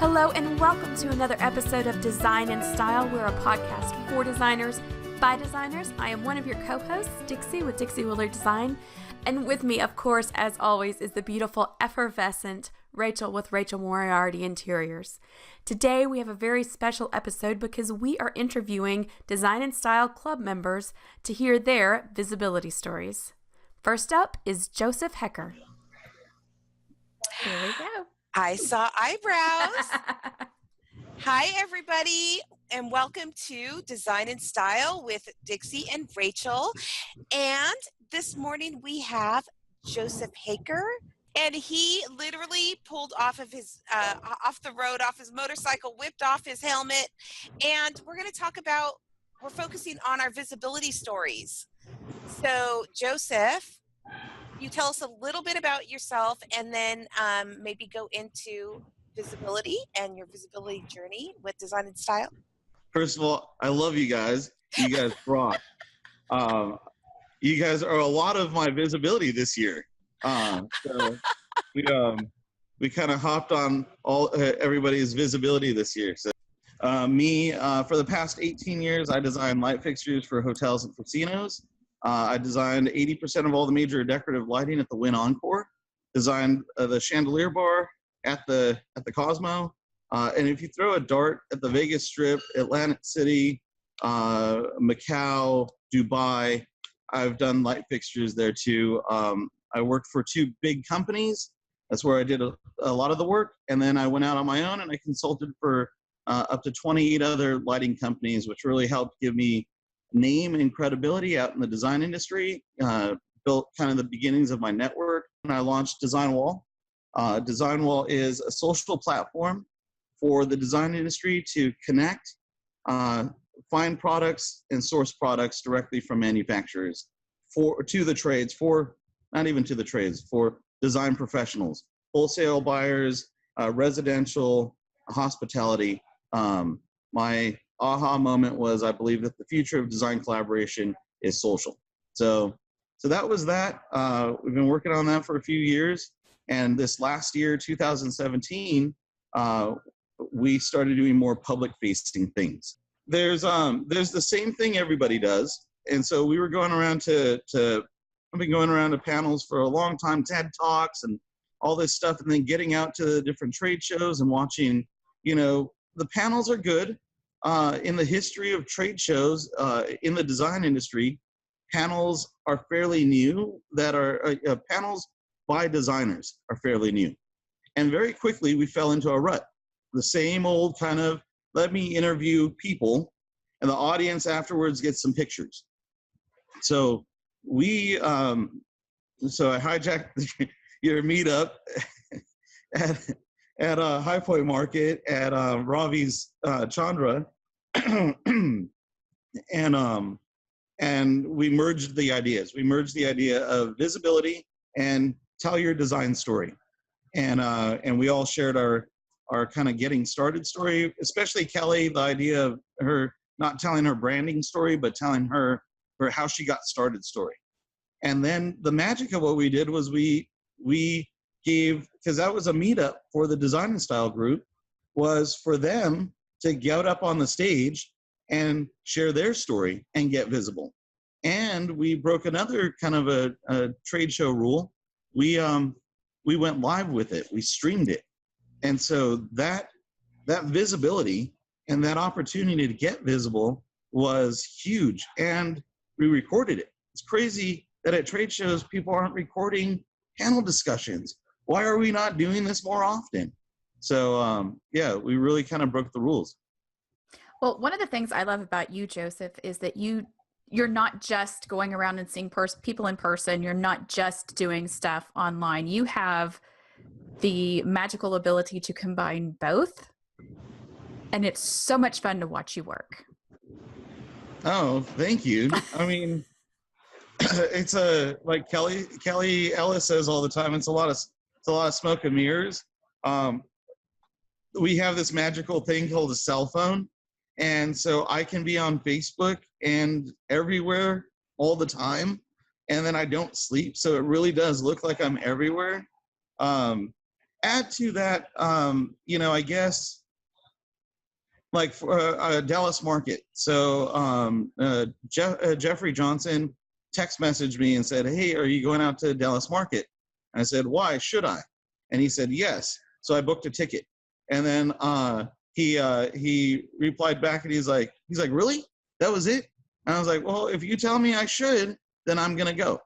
Hello and welcome to another episode of Design and Style. We're a podcast for designers by designers. I am one of your co-hosts, Dixie with Dixie Willer Design. And with me, of course, as always, is the beautiful, effervescent Rachel with Rachel Moriarty Interiors. Today, we have a very special episode because we are interviewing Design and Style Club members to hear their visibility stories. First up is Joseph Hecker. Here we go. I saw eyebrows. Hi, everybody, and welcome to Design and Style with Dixie and Rachel. And this morning we have Joseph Haker, and he literally pulled off of his off the road, off his motorcycle, whipped off his helmet, and we're going to talk about. We're focusing on our visibility stories. So, Joseph, you tell us a little bit about yourself and then maybe go into visibility and your visibility journey with Design and Style. First of all, I love you guys. You guys rock. You guys are a lot of my visibility this year. So we kind of hopped on everybody's visibility this year. So for the past 18 years, I designed light fixtures for hotels and casinos. I designed 80% of all the major decorative lighting at the Wynn Encore, designed the chandelier bar at the Cosmo, and if you throw a dart at the Vegas Strip, Atlantic City, Macau, Dubai, I've done light fixtures there too. I worked for two big companies. That's where I did a lot of the work, and then I went out on my own and I consulted for up to 28 other lighting companies, which really helped give me name and credibility out in the design industry, built kind of the beginnings of my network. And I launched Design Wall. Design Wall is a social platform for the design industry to connect, find products and source products directly from manufacturers to the trades, not even to the trades, for design professionals, wholesale buyers, residential, hospitality. My aha moment was I believe that the future of design collaboration is social. So that was that. We've been working on that for a few years, and this last year, 2017, we started doing more public-facing things. There's the same thing everybody does, and so we were going around I've been going around to panels for a long time, TED Talks and all this stuff, and then getting out to the different trade shows and watching. The panels are good. In the history of trade shows in the design industry, panels are fairly new. Panels by designers are fairly new. And very quickly, we fell into a rut. The same old kind of, let me interview people, and the audience afterwards gets some pictures. So I hijacked your meetup at High Point Market at Ravi's Chandra, and we merged the ideas. We merged the idea of visibility and tell your design story, and we all shared our kind of getting started story. Especially Kelly, the idea of her not telling her branding story, but telling her how she got started story. And then the magic of what we did was we gave, because that was a meetup for the Design and Style group, was for them to get up on the stage and share their story and get visible. And we broke another kind of a trade show rule. We went live with it. We streamed it. And so that visibility and that opportunity to get visible was huge. And we recorded it. It's crazy that at trade shows, people aren't recording panel discussions. Why are we not doing this more often? So, we really kind of broke the rules. Well, one of the things I love about you, Joseph, is that you're not just going around and seeing people in person. You're not just doing stuff online. You have the magical ability to combine both. And it's so much fun to watch you work. Oh, thank you. I mean, it's like Kelly Ellis says all the time, it's a lot of smoke and mirrors. We have this magical thing called a cell phone. And so I can be on Facebook and everywhere all the time, and then I don't sleep. So it really does look like I'm everywhere. add to that, I guess, like for Dallas market. So Jeffrey Johnson text messaged me and said, "Hey, are you going out to Dallas market?" And I said, "Why should I?" And he said, "Yes." So I booked a ticket. And then he replied back, and he's like, "Really? That was it?" And I was like, "Well, if you tell me I should, then I'm gonna go."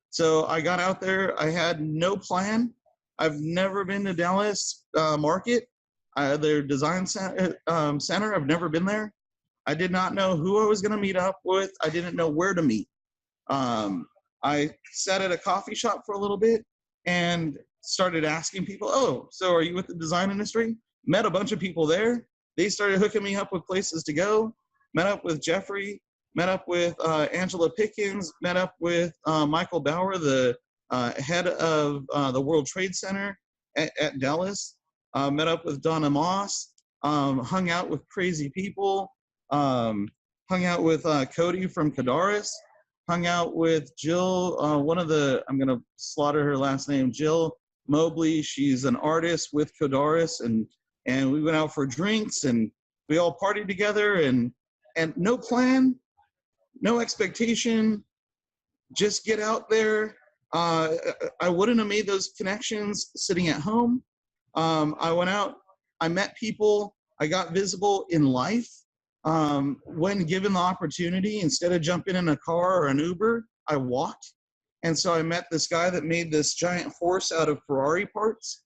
So I got out there. I had no plan. I've never been to Dallas market. Their design center. I've never been there. I did not know who I was going to meet up with. I didn't know where to meet. I sat at a coffee shop for a little bit and started asking people, "Oh, so are you with the design industry?" Met a bunch of people there. They started hooking me up with places to go. Met up with Jeffrey. Met up with Angela Pickens. Met up with Michael Bauer, the head of the World Trade Center at Dallas. Met up with Donna Moss. Hung out with crazy people. Hung out with Cody from Kadaris. Hung out with Jill, I'm going to slaughter her last name, Jill Mobley. She's an artist with Kadaris, and we went out for drinks, and we all partied together, and no plan, no expectation, just get out there. I wouldn't have made those connections sitting at home. I went out, I met people, I got visible in life. When given the opportunity, instead of jumping in a car or an Uber, I walked. And so I met this guy that made this giant horse out of Ferrari parts.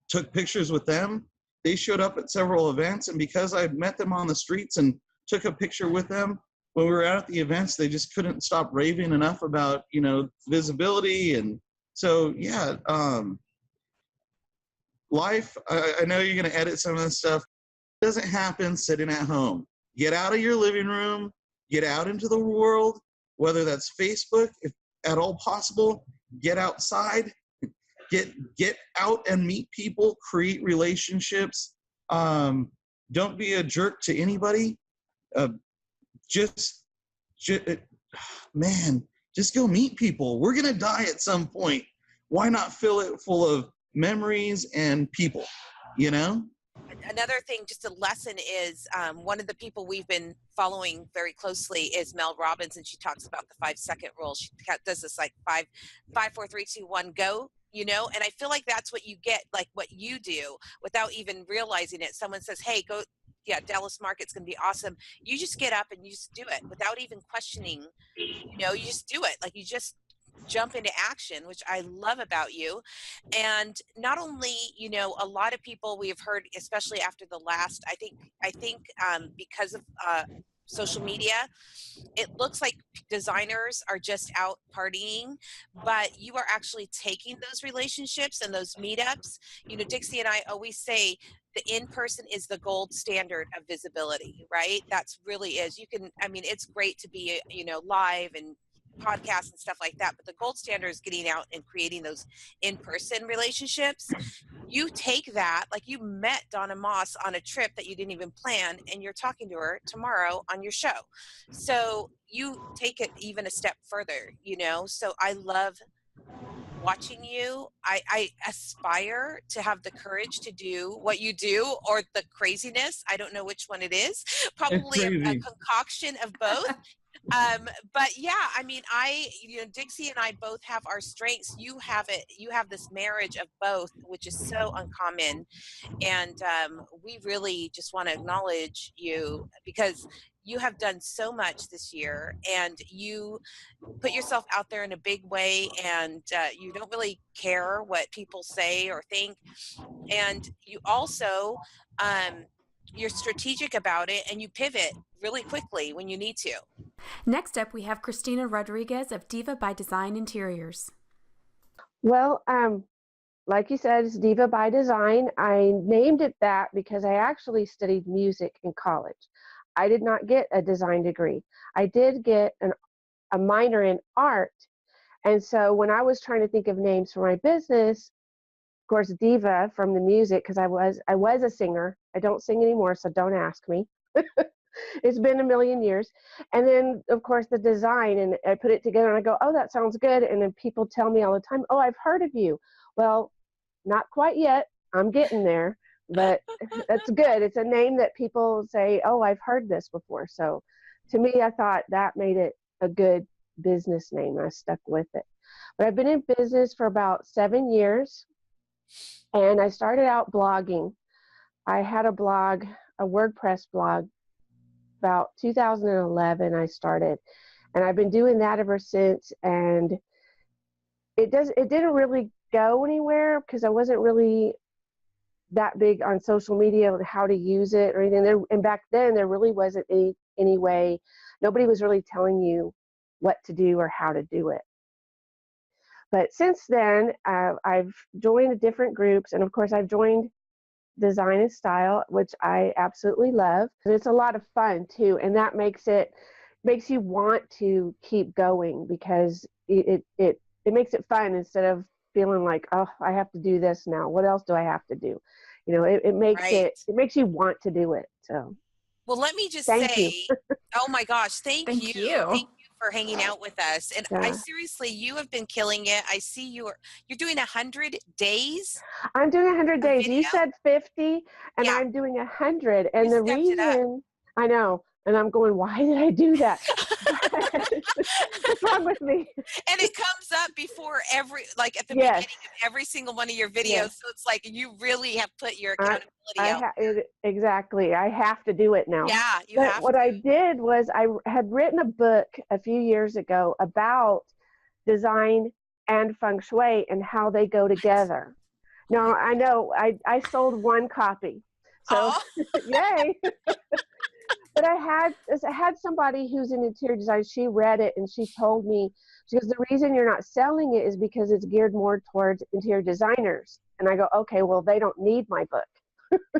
Took pictures with them. They showed up at several events, and because I met them on the streets and took a picture with them, when we were out at the events, they just couldn't stop raving enough about, visibility. And so, yeah, life, I know you're going to edit some of this stuff. It doesn't happen sitting at home. Get out of your living room, get out into the world, whether that's Facebook, if at all possible, get outside, get out and meet people, create relationships. Don't be a jerk to anybody. Just go meet people. We're going to die at some point. Why not fill it full of memories and people, Another thing, just a lesson is one of the people we've been following very closely is Mel Robbins, and she talks about the 5-second rule. She does this like 5, 4, 3, 2, 1, go. And I feel like that's what you get, like what you do without even realizing it. Someone says, "Hey, go, yeah, Dallas Market's going to be awesome." You just get up and you just do it without even questioning. You just do it. Like you just jump into action, which I love about you. And not only, a lot of people we have heard, especially after the last, I think because of social media, it looks like designers are just out partying, but you are actually taking those relationships and those meetups. Dixie and I always say the in-person is the gold standard of visibility, right? That's really is. It's great to be, live and podcasts and stuff like that, but the gold standard is getting out and creating those in-person relationships. You take that, like you met Donna Moss on a trip that you didn't even plan, and you're talking to her tomorrow on your show. So you take it even a step further, so I love watching you. I aspire to have the courage to do what you do, or the craziness. I don't know which one it is. Probably a concoction of both. But yeah, Dixie and I both have our strengths. You have this marriage of both, which is so uncommon. And we really just want to acknowledge you because you have done so much this year, and you put yourself out there in a big way, and you don't really care what people say or think. And you also, you're strategic about it, and you pivot really quickly when you need to. Next up, we have Christina Rodriguez of Diva by Design Interiors. Well, like you said, it's Diva by Design. I named it that because I actually studied music in college. I did not get a design degree. I did get a minor in art. And so when I was trying to think of names for my business, of course, Diva from the music, because I was a singer. I don't sing anymore, so don't ask me. It's been a million years. And then, of course, the design, and I put it together and I go, "Oh, that sounds good." And then people tell me all the time, "Oh, I've heard of you." Well, not quite yet. I'm getting there, but that's good. It's a name that people say, oh, I've heard this before. So to me, I thought that made it a good business name. I stuck with it. But I've been in business for about 7 years, and I started out blogging. I had a blog, a WordPress blog, about 2011 I started, and I've been doing that ever since. And it didn't really go anywhere because I wasn't really that big on social media and how to use it or anything there. And back then there really wasn't any way, nobody was really telling you what to do or how to do it. But since then, I've joined different groups, and of course I've joined Design and Style, which I absolutely love. And it's a lot of fun too, and that makes you want to keep going because it makes it fun instead of feeling like, oh, I have to do this now. What else do I have to do? You know, it makes Right. it makes you want to do it. So Well, let me just thank say, you. oh my gosh, thank you. Thank you. Thank you for hanging out with us. And I Yeah. seriously, you have been killing it. I see you're doing 100 days I'm doing 100 of days. You video. said 50, and Yeah, I'm doing 100. And you the stepped it up. reason, I know, and I'm going, why did I do that? What's wrong with me? And it comes up before at the Yes. beginning of every single one of your videos. Yes. So it's like you really have put your I, accountability out. exactly. I have to do it now. Yeah, you But have what to. I did was I had written a book a few years ago about design and feng shui and how they go together. Now, I know I sold one copy. So, Oh, yay. But I had somebody who's in interior design. She read it and she told me, she goes, the reason you're not selling it is because it's geared more towards interior designers. And I go, okay, well, they don't need my book.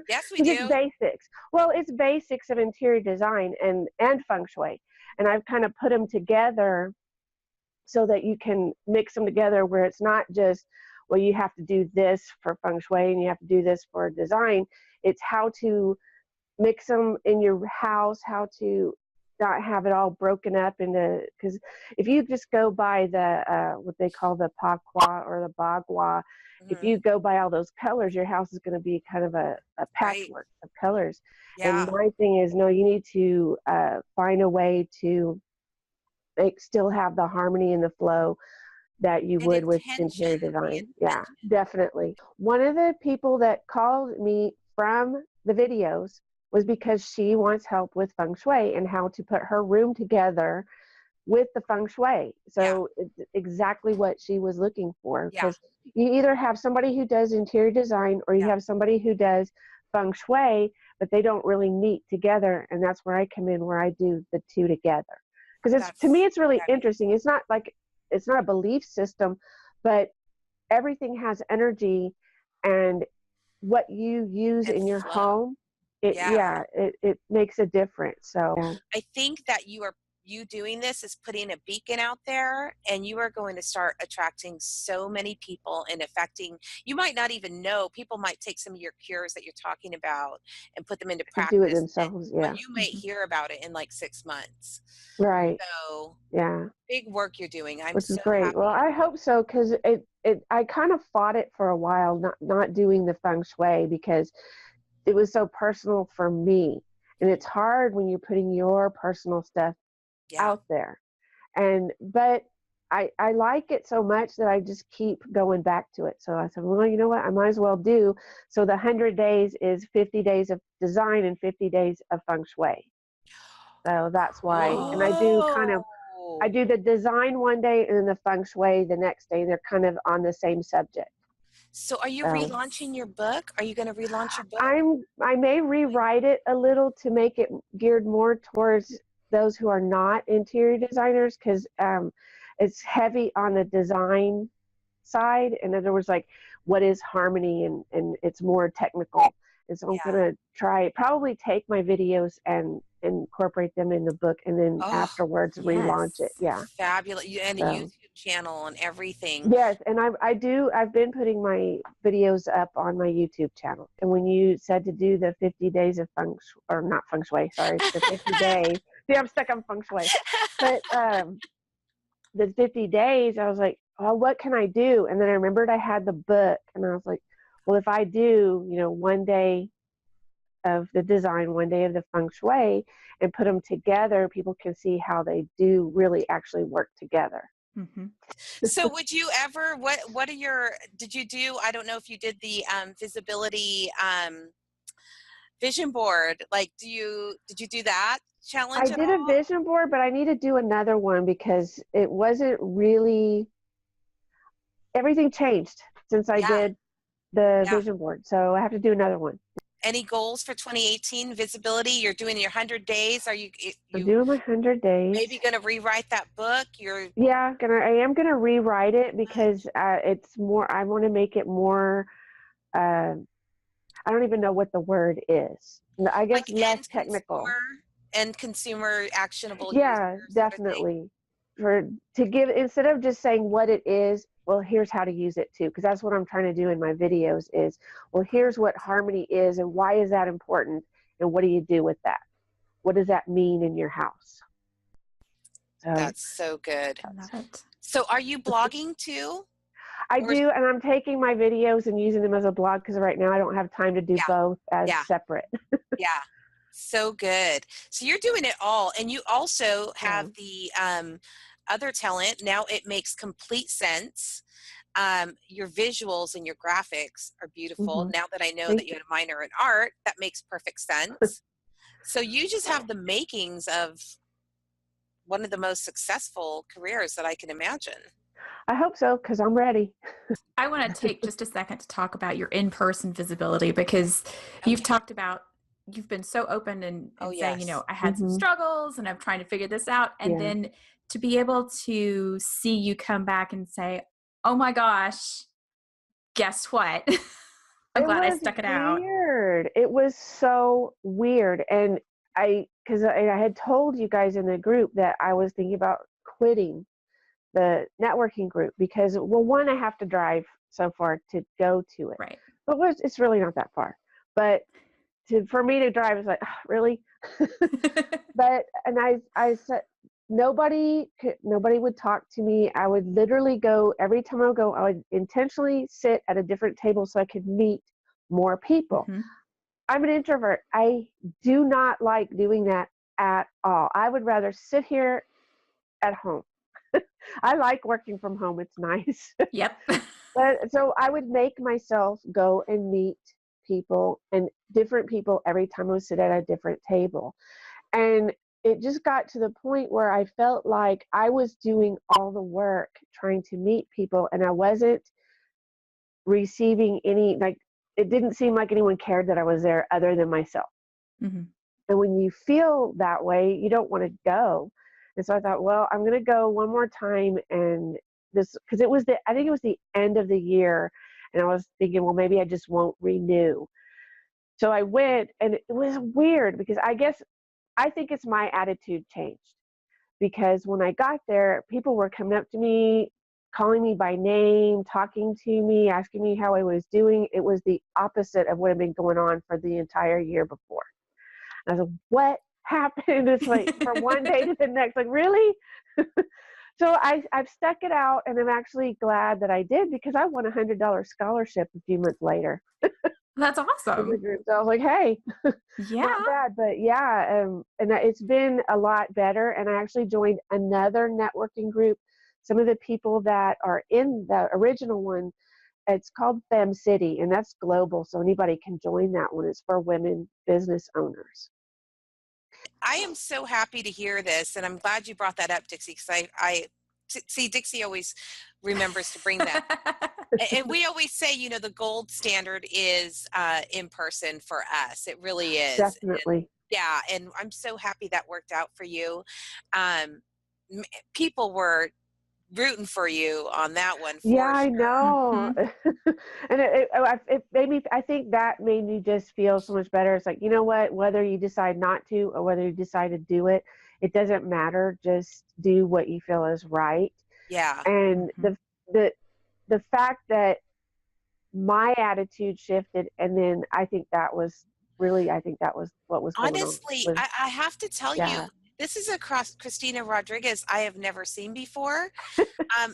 yes, we Because it's do. basics. Well, it's basics of interior design and feng shui. And I've kind of put them together so that you can mix them together where it's not just, well, you have to do this for feng shui and you have to do this for design. It's how to mix them in your house, how to not have it all broken up into, because if you just go by the what they call the pakwa or the bagua, if you go by all those colors, your house is going to be kind of a patchwork of colors. Yeah. And my thing is, no, you need to find a way to still have the harmony and the flow that you And would with intention. interior design. Yeah, definitely. One of the people that called me from the videos was because she wants help with feng shui and how to put her room together with the feng shui. So it's exactly what she was looking for, because you either have somebody who does interior design or you have somebody who does feng shui, but they don't really meet together. And that's where I come in, where I do the two together. Because to me, it's really interesting. It's not a belief system, but everything has energy, and what you use in your home, it makes a difference. So I think that you doing this is putting a beacon out there, and you are going to start attracting so many people and affecting, you might not even know, people might take some of your cures that you're talking about and put them into practice. Do it themselves. But you might hear about it in like 6 months. Right. So yeah, big work you're doing. I'm which is so great. happy. Well, I hope so, because I kind of fought it for a while, not doing the feng shui, because it was so personal for me, and it's hard when you're putting your personal stuff out there. But I like it so much that I just keep going back to it. So I said, well, you know what, I might as well do. So the 100 days is 50 days of design and 50 days of feng shui. So that's why. And I do the design one day and then the feng shui the next day. They're kind of on the same subject. So are you relaunching your book? Are you going to relaunch your book? I may rewrite it a little to make it geared more towards those who are not interior designers, because it's heavy on the design side. In other words, like, what is harmony, and it's more technical. And so I'm going to probably take my videos and incorporate them in the book, and then afterwards relaunch it. Yeah. Fabulous. And a YouTube channel and everything. Yes, and I've been putting my videos up on my YouTube channel. And when you said to do the 50 days of not feng shui, sorry, the 50 days. See, I'm stuck on feng shui. But the 50 days, I was like, oh, what can I do? And then I remembered I had the book, and I was like, well, if I do, one day of the design, one day of the feng shui, and put them together, people can see how they do really actually work together. Mm-hmm. So would you ever, what are your, did you do, I don't know if you did the visibility vision board, like did you do that challenge I at did a all? vision board, but I need to do another one because it wasn't really, everything changed since I Yeah, did the yeah. vision board. So I have to do another one. Any goals for 2018 visibility? You're doing your 100 days. Are you I'm doing my 100 days. maybe going to rewrite that book? Yeah, I am gonna rewrite it because it's more. I want to make it more. I don't even know what the word is. I guess Like less technical. end consumer actionable user Yeah, sort of thing. definitely. To give, instead of just saying what it is, well, here's how to use it too, because that's what I'm trying to do in my videos is, well, here's what harmony is and why is that important and what do you do with that? What does that mean in your house? So That's so good. I love it. So are you blogging too? I Or do, and I'm taking my videos and using them as a blog because right now I don't have time to do yeah, both as yeah, separate. yeah. So good. So you're doing it all, and you also Yeah. have the other talent. Now it makes complete sense. Your visuals and your graphics are beautiful. Mm-hmm. Now that I know that Thank you you. had a minor in art, that makes perfect sense. So you just have the makings of one of the most successful careers that I can imagine. I hope so because I'm ready. I want to take just a second to talk about your in-person visibility because you've Okay. talked about, you've been so open Oh, and saying, yes. I had some Mm-hmm. struggles and I'm trying to figure this out. And Yeah. then to be able to see you come back and say, oh my gosh, guess what? I'm It glad I was stuck it out. weird. It was so weird. And because I had told you guys in the group that I was thinking about quitting the networking group because, well, one, I have to drive so far to go to it. Right. But it's really not that far. But for me to drive is like, "Ah, really?" But, and I said, nobody would talk to me. I would literally go, every time I would go, I would intentionally sit at a different table so I could meet more people. Mhm. I'm an introvert. I do not like doing that at all. I would rather sit here at home. I like working from home. It's nice. Yep. But so I would make myself go and meet people and different people every time I would sit at a different table. And it just got to the point where I felt like I was doing all the work trying to meet people and I wasn't receiving any, like, it didn't seem like anyone cared that I was there other than myself. Mhm. And when you feel that way, you don't want to go. And so I thought, well, I'm going to go one more time. And this, because I think it was the end of the year. And I was thinking, well, maybe I just won't renew. So I went and it was weird because I think it's my attitude changed because when I got there, people were coming up to me, calling me by name, talking to me, asking me how I was doing. It was the opposite of what had been going on for the entire year before. And I was like, what happened? It's like from one day to the next, like, really? So I've stuck it out and I'm actually glad that I did because I won $100 scholarship a few months later. That's In the awesome. group. So I was like, hey, Yeah. not bad, but yeah, and it's been a lot better. And I actually joined another networking group. Some of the people that are in the original one, it's called Fem City, and that's global, so anybody can join that one. It's for women business owners. I am so happy to hear this, and I'm glad you brought that up, Dixie, because see, Dixie always remembers to bring that. And we always say, the gold standard is in person for us. It really is. Definitely. Yeah, and I'm so happy that worked out for you. People were rooting for you on that one Yeah, for I sure. know. And it made me, I think that made me just feel so much better. It's like, you know what, whether you decide not to or whether you decide to do it, it doesn't matter. Just do what you feel is right. Yeah. And the the fact that my attitude shifted, and then I think that was what was going on. Honestly, I have to tell you, Yeah. This is a Christina Rodriguez I have never seen before.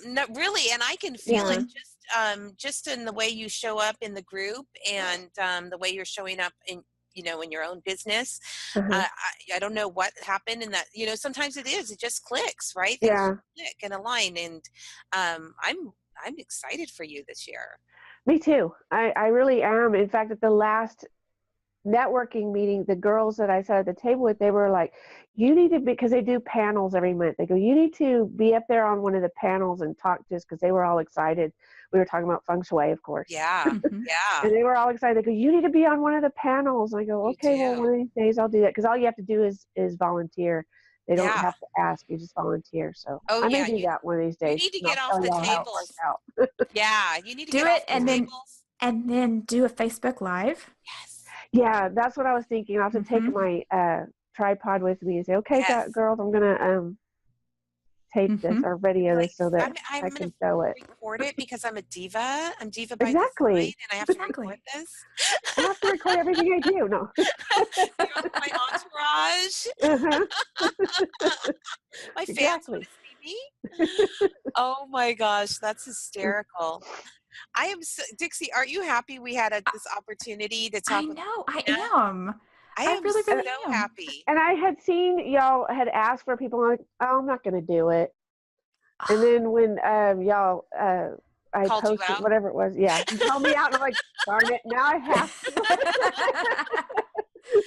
No, really, and I can feel Yeah. it just in the way you show up in the group and the way you're showing up in in your own business. Uh-huh. I don't know what happened in that. Sometimes it just clicks, right? Things Yeah. just click and align, and I'm excited for you this year. Me too. I really am. In fact, at the last networking meeting, the girls that I sat at the table with, they were like, you need to be, because they do panels every month. They go, you need to be up there on one of the panels and talk to us, because they were all excited. We were talking about feng shui, of course. Yeah, yeah. And they were all excited. They go, you need to be on one of the panels. And I go, You okay, well, do. one of these days I'll do that. Because all you have to do is volunteer. They don't Yeah. have to ask. You just volunteer. So Oh, I may yeah, do that one of these days. need to and I'll get off tell the y'all how it works tables. out. Yeah, you need to Do get it off the and then tables. do a Facebook Live. Yes. Yeah, that's what I was thinking. I'll have to take Mhm. my tripod with me and say, okay, Yes. girls, I'm going to tape this or video Like, this so that I'm I gonna can show it. record it because I'm a diva. I'm diva by Exactly. design, and I have to Exactly. record this. I have to record everything I do. No. My entourage, Uh-huh. my fans Exactly. want to see me. Oh my gosh, that's hysterical. I am so, Dixie. Are you happy we had this opportunity to talk I with know. I Christina? am. I I am really, so really am. happy. And I had seen y'all had asked for people. I'm like, oh, I'm not going to do it. And then when y'all, I Called you posted out? whatever it was, yeah, you called me out, and I'm like, darn it, now I have to.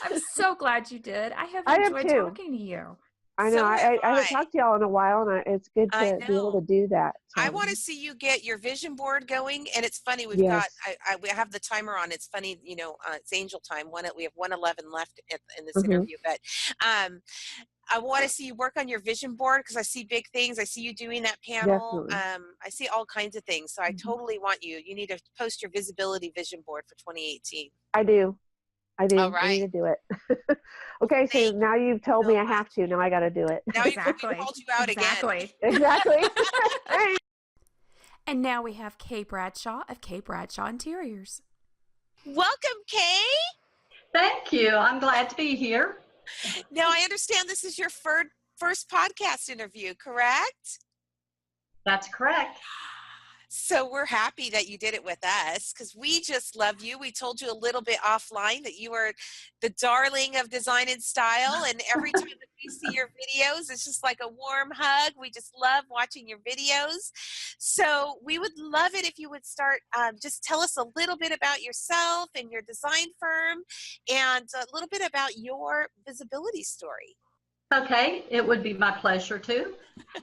I'm so glad you did. I have I am enjoyed too. talking to you. I know. So have I haven't I. talked to y'all in a while, and it's good I to be able know. to do that. I So, want to see you get your vision board going, and it's funny. We've got yes. we have the timer on. It's funny, it's angel time. We have 1:11 left in this Mhm. interview, but I want to see you work on your vision board because I see big things. I see you doing that panel. Definitely. I see all kinds of things. So I Mhm. totally want you. You need to post your visibility vision board for 2018. I do. I do. All I need right. to do it. Okay, so Thank now you've told you me so I have to. Now I got to do it. Now we Exactly. called you out Exactly. Exactly. And now we have Kay Bradshaw of Kay Bradshaw Interiors. again. Welcome, Kay. Thank you. I'm glad to be here. Now I understand this is your first podcast interview, correct? That's correct. So we're happy that you did it with us because we just love you. We told you a little bit offline that you are the darling of Design and Style. And every time that we see your videos, it's just like a warm hug. We just love watching your videos. So we would love it if you would start, just tell us a little bit about yourself and your design firm and a little bit about your visibility story. Okay, it would be my pleasure to.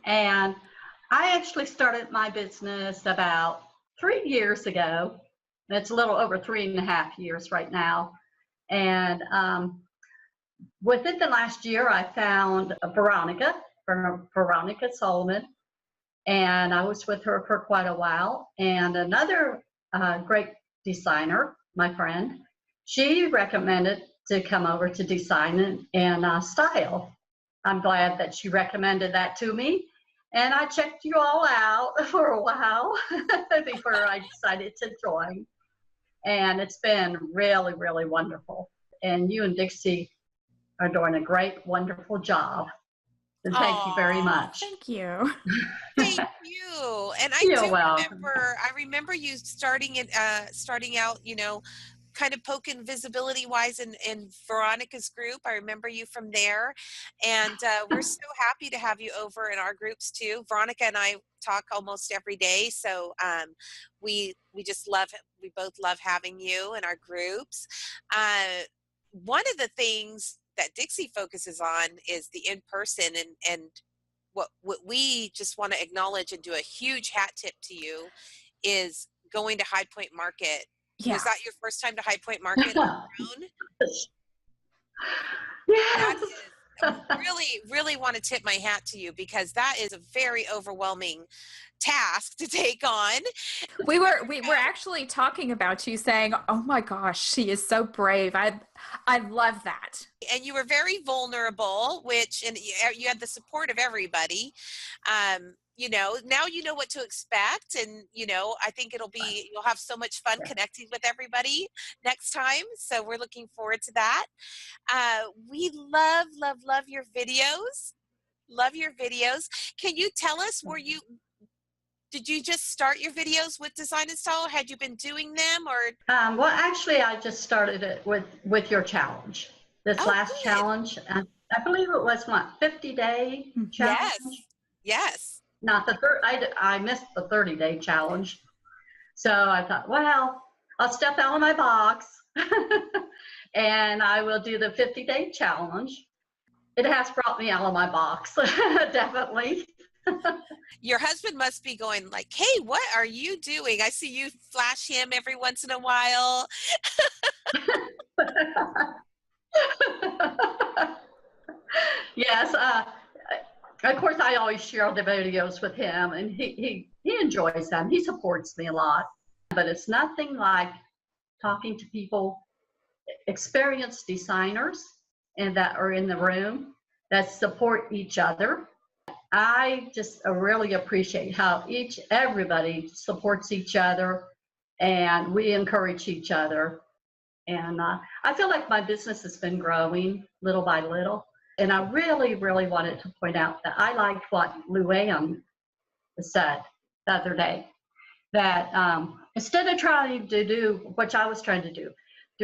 And I actually started my business about 3 years ago. It's a little over 3.5 years right now. And within the last year, I found Veronica Solomon, and I was with her for quite a while. And another great designer, my friend, she recommended to come over to Design and Style. I'm glad that she recommended that to me. And I checked you all out for a while before I decided to join. And it's been really, really wonderful. And you and Dixie are doing a great, wonderful job. And thank you very much. Thank you. Thank you. And You're welcome. I remember you starting out, kind of poking visibility wise in Veronica's group. I remember you from there. And we're so happy to have you over in our groups too. Veronica and I talk almost every day. So we both love having you in our groups. One of the things that Dixie focuses on is the in-person and what we just want to acknowledge and do a huge hat tip to you is going to High Point Market. Yeah. Was that your first time to High Point Market on your own? That Yes. is, really, really want to tip my hat to you because that is a very overwhelming task to take on. We were actually talking about you saying, oh my gosh, she is so brave. I love that. And you were very vulnerable, and you had the support of everybody. now you know what to expect, and I think you'll have so much fun connecting with everybody next time. So we're looking forward to that. We love, love, love your videos. Love your videos. Can you tell us, did you just start your videos with Design and Style? Had you been doing them, or? Well, actually, I just started it with your challenge. This last Good. challenge, I believe it was 50-day challenge. Yes. Not the I missed the 30-day challenge. So I thought, well, I'll step out of my box and I will do the 50-day challenge. It has brought me out of my box, definitely. Your husband must be going like, hey, what are you doing? I see you flash him every once in a while. Yes. Of course, I always share the videos with him, and he enjoys them. He supports me a lot. But it's nothing like talking to people, experienced designers, and that are in the room that support each other. I just really appreciate how everybody supports each other, and we encourage each other. And I feel like my business has been growing little by little. And I really, really wanted to point out that I liked what Luann said the other day, that instead of trying to do what I was trying to do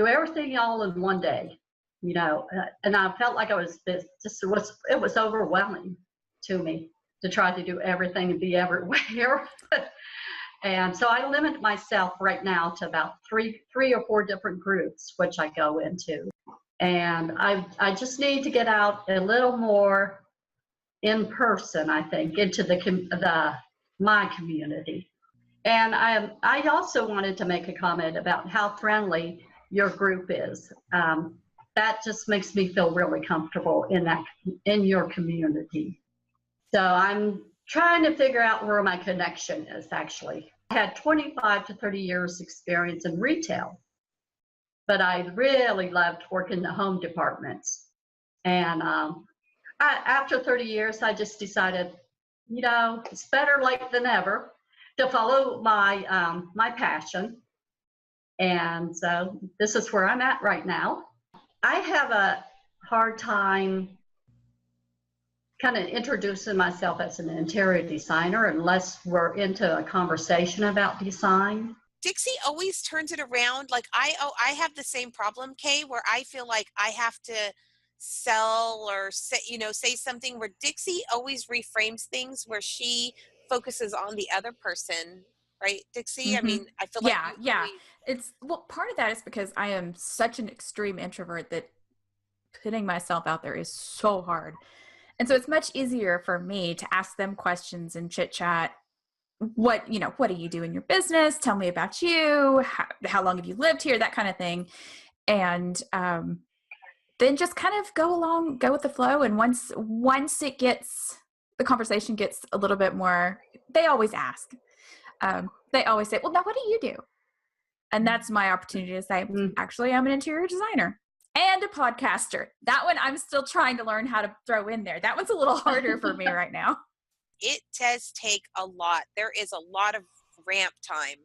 everything all in one day, and I felt like it was overwhelming to me to try to do everything and be everywhere. And so I limit myself right now to about three or four different groups, which I go into. And I just need to get out a little more in person, I think, into my community. And I also wanted to make a comment about how friendly your group is. That just makes me feel really comfortable in your community. So I'm trying to figure out where my connection is, actually. I had 25 to 30 years experience in retail, but I really loved working the home departments. And after 30 years, I just decided, it's better late than never to follow my passion. And so this is where I'm at right now. I have a hard time kind of introducing myself as an interior designer unless we're into a conversation about design. Dixie always turns it around. Like I have the same problem, Kay, where I feel like I have to sell or say something, where Dixie always reframes things where she focuses on the other person, right, Dixie? I mean, I feel like it's part of that is because I am such an extreme introvert that putting myself out there is so hard. And so it's much easier for me to ask them questions and chit chat. What do you do in your business? Tell me about you. How long have you lived here? That kind of thing. And then just kind of go with the flow. And once the conversation gets a little bit more, they always ask. They always say, well, now what do you do? And that's my opportunity to say, actually, I'm an interior designer and a podcaster. That one I'm still trying to learn how to throw in there. That one's a little harder for me right now. It does take a lot. There is a lot of ramp time,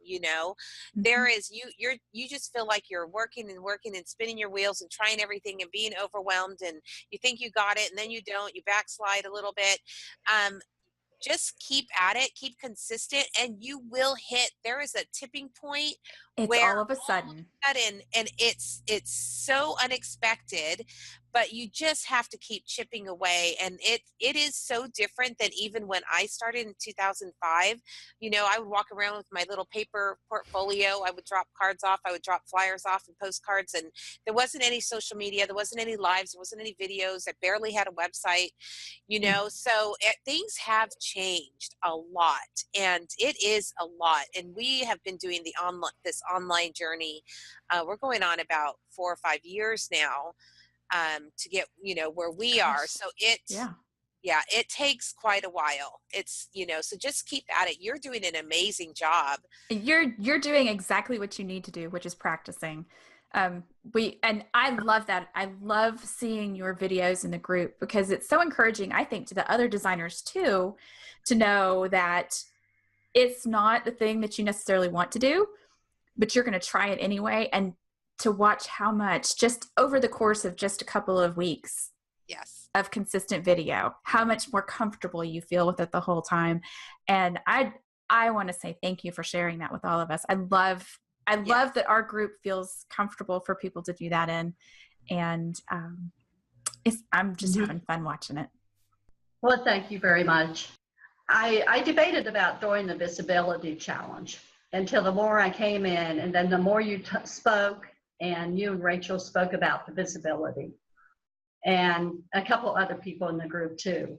there is, you just feel like you're working and spinning your wheels and trying everything and being overwhelmed, and you think you got it and then you don't, you backslide a little bit. Just keep at it, keep consistent, and you will hit. There is a tipping point where all of a sudden, and it's so unexpected, but you just have to keep chipping away. And it is so different than even when I started in 2005. I would walk around with my little paper portfolio. I would drop cards off. I would drop flyers off and postcards. And there wasn't any social media. There wasn't any lives. There wasn't any videos. I barely had a website, so things have changed a lot, and it is a lot. And we have been doing this online journey. We're going on about 4 or 5 years now to get where we are. So it takes quite a while. It's so just keep at it. You're doing an amazing job. You're doing exactly what you need to do, which is practicing. And I love that. I love seeing your videos in the group because it's so encouraging, I think, to the other designers too, to know that it's not the thing that you necessarily want to do, but you're going to try it anyway. And to watch how much just over the course of just a couple of weeks Yes. of consistent video, how much more comfortable you feel with it the whole time. And I want to say thank you for sharing that with all of us. I love that our group feels comfortable for people to do that in. And I'm just having fun watching it. Well, thank you very much. I debated about doing the visibility challenge until the more I came in, and then the more you spoke, and you and Rachel spoke about the visibility, and a couple other people in the group too.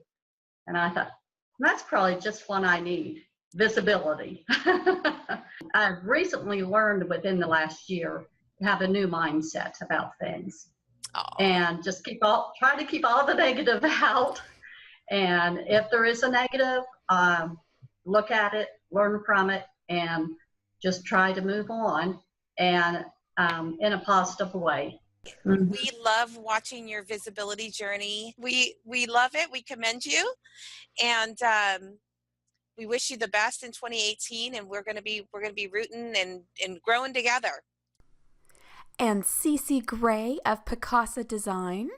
And I thought, that's probably just what I need, visibility. I've recently learned within the last year to have a new mindset about things. And just try to keep all the negative out. And if there is a negative, look at it, learn from it, and just try to move on, and in a positive way. We love watching your visibility journey. We love it. We commend you, and we wish you the best in 2018. And we're gonna be rooting and growing together. And Cece Gray of Picasa Design.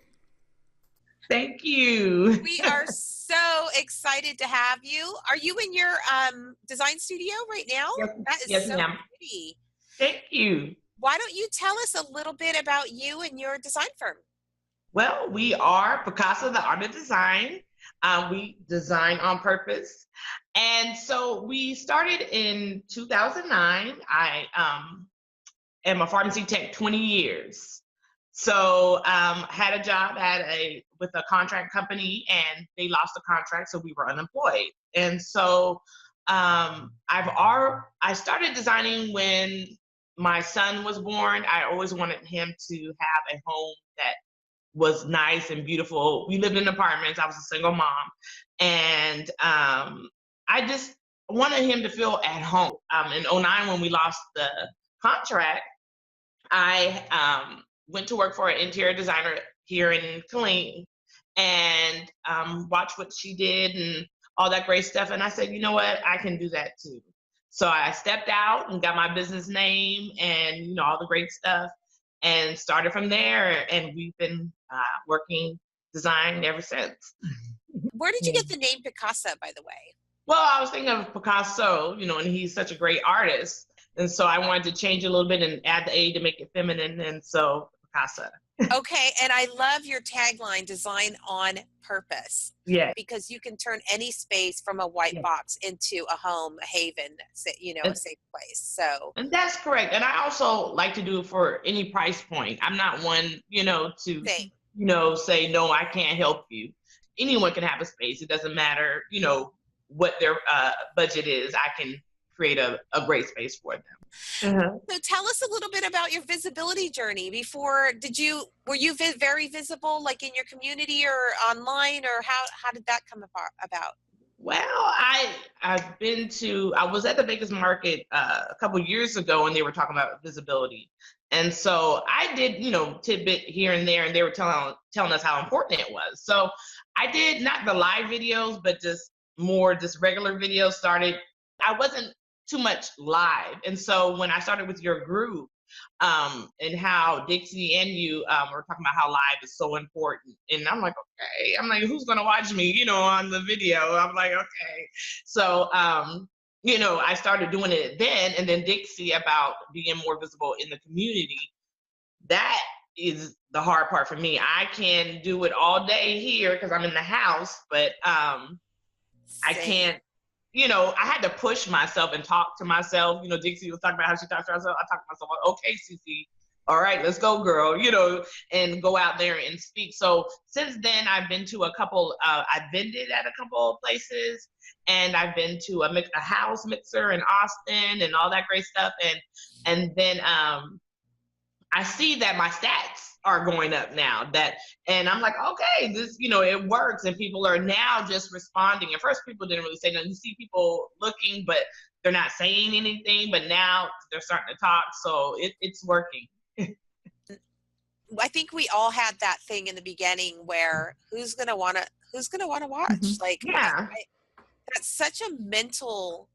Thank you. We are so excited to have you. Are you in your design studio right now? Yes, That is yes, so ma'am. pretty. Thank you. Why don't you tell us a little bit about you and your design firm? Well, we are Picasa, the art of design. We design on purpose. And so we started in 2009. I am a pharmacy tech 20 years. So had a job with a contract company, and they lost the contract, so we were unemployed. And so I started designing when my son was born. I always wanted him to have a home that was nice and beautiful. We lived in apartments. I was a single mom, and I just wanted him to feel at home. In 2009, when we lost the contract, I went to work for an interior designer here in Killeen, and watched what she did and all that great stuff. And I said, you know what, I can do that too. So I stepped out and got my business name and all the great stuff, and started from there. And we've been working design ever since. Where did you get the name Picasa, by the way? Well, I was thinking of Picasso, and he's such a great artist. And so I wanted to change it a little bit and add the A to make it feminine. And so Picasa. Okay, and I love your tagline, design on purpose. Yeah. Because you can turn any space from a white box into a home, a haven, a safe place. So. And that's correct. And I also like to do it for any price point. I'm not one, to, say, no, I can't help you. Anyone can have a space. It doesn't matter, what their budget is. I can create a great space for them. So tell us a little bit about your visibility journey. Were you very visible, like in your community or online, or how did that come about? Well, I was at the Vegas market a couple years ago, and they were talking about visibility. And so I did, tidbit here and there, and they were telling us how important it was. So I did not the live videos, but just regular videos started. I wasn't too much live. And so when I started with your group, and how Dixie and you were talking about how live is so important. And I'm like, okay, who's going to watch me, on the video? I'm like, okay. So, I started doing it then, and then Dixie about being more visible in the community. That is the hard part for me. I can do it all day here because I'm in the house, but I can't. I had to push myself and talk to myself. Dixie was talking about how she talks to herself. I talk to myself, like, okay, Cece, all right, let's go, girl, and go out there and speak. So since then, I've been to a couple, I've vended at a couple of places, and I've been to a house mixer in Austin and all that great stuff. And then I see that my stats are going up now, and I'm like, okay, this, it works, and people are now just responding. At first, people didn't really say nothing. You see people looking, but they're not saying anything, but now they're starting to talk, so it's working. I think we all had that thing in the beginning where who's gonna wanna watch? Mhm. Like, Yeah. that's such a mental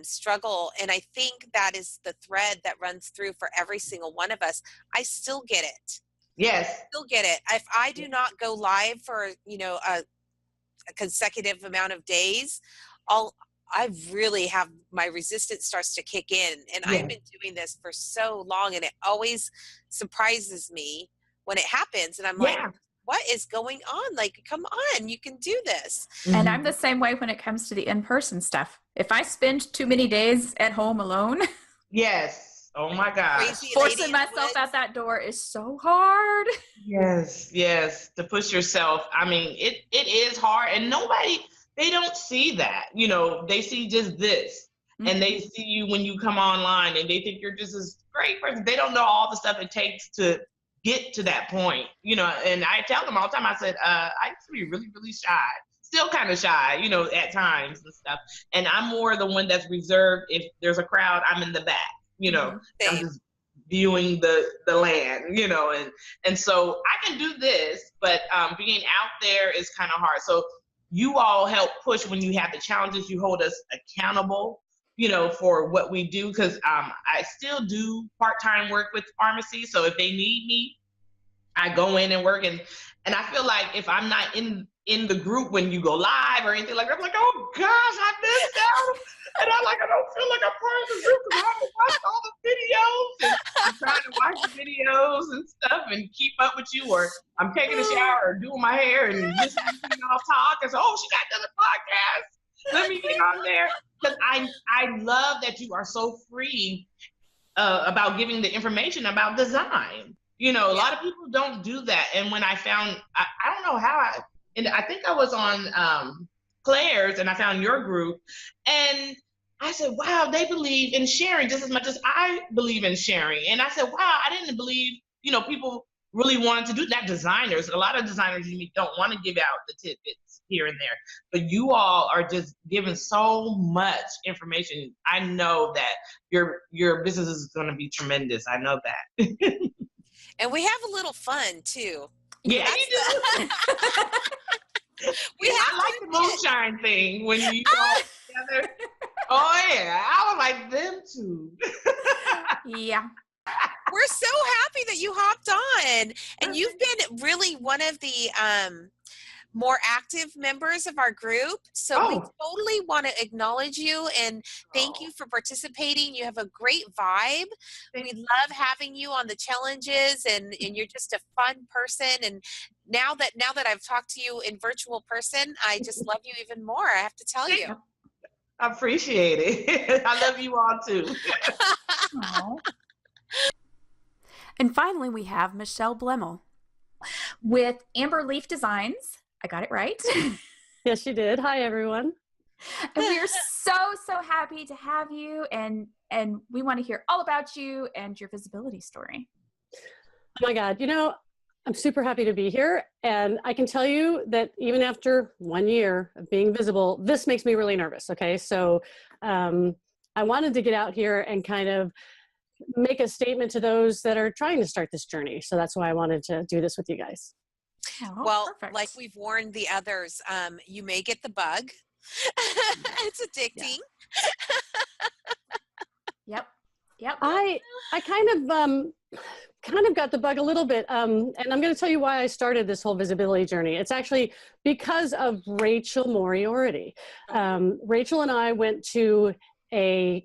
struggle, and I think that is the thread that runs through for every single one of us. I still get it. Yes. Still get it. If I do not go live for a consecutive amount of days, I really have my resistance starts to kick in, and Yeah. I've been doing this for so long, and it always surprises me when it happens, and I'm like, Yeah. what is going on? Like, come on, you can do this. And I'm the same way when it comes to the in-person stuff. If I spend too many days at home alone, Yes. Oh my gosh. Crazy lady forcing in the myself woods. out that door is so hard. Yes, yes, to push yourself. I mean, it is hard, and they don't see that. They see just this, and they see you when you come online, and they think you're just this great person. They don't know all the stuff it takes to get to that point. And I tell them all the time. I said, I used to be really, really shy, still kind of shy, at times and stuff. And I'm more the one that's reserved. If there's a crowd, I'm in the back. I'm Same. just viewing the land, and so I can do this, but being out there is kind of hard. So you all help push when you have the challenges. You hold us accountable, for what we do, because I still do part-time work with pharmacy. So if they need me, I go in and work, and I feel like if I'm not in the group when you go live or anything like that, I'm like, oh gosh, I missed out. And I don't feel like I'm part of the group because I haven't watched all the videos. And I'm trying to watch the videos and stuff and keep up with you, or I'm taking a shower or doing my hair and listening to y'all talk. And so, oh, she got another podcast. Let me get on there. Because I love that you are so free about giving the information about design. A lot of people don't do that. And when I found, I don't know how I think I was on Claire's, and I found your group, and I said, wow, they believe in sharing just as much as I believe in sharing. And I said, wow, I didn't believe, people really wanted to do that. Designers, a lot of designers you meet don't want to give out the tidbits here and there, but you all are just giving so much information. I know that your business is going to be tremendous. I know that. And we have a little fun too. Yeah, you do. I like the moonshine thing when you all together. Oh yeah, I was like them too. Yeah. We're so happy that you hopped on, and you've been really one of the more active members of our group. So we totally want to acknowledge you and thank you for participating. You have a great vibe. We love having you on the challenges, and you're just a fun person. And now that I've talked to you in virtual person, I just love you even more. I have to tell you. I appreciate it. I love you all too. And finally, we have Michelle Blemmel with Amber Leaf Designs. I got it right. Yes, you did. Hi, everyone. And we are so happy to have you, and we want to hear all about you and your visibility story. Oh my God, I'm super happy to be here, and I can tell you that even after 1 year of being visible, this makes me really nervous. Okay, so I wanted to get out here and kind of make a statement to those that are trying to start this journey. So that's why I wanted to do this with you guys. Oh, well, perfect. like we've warned the others, you may get the bug. It's addicting. Yep. I kind of got the bug a little bit, and I'm going to tell you why I started this whole visibility journey. It's actually because of Rachel Moriarty. Rachel and I went to a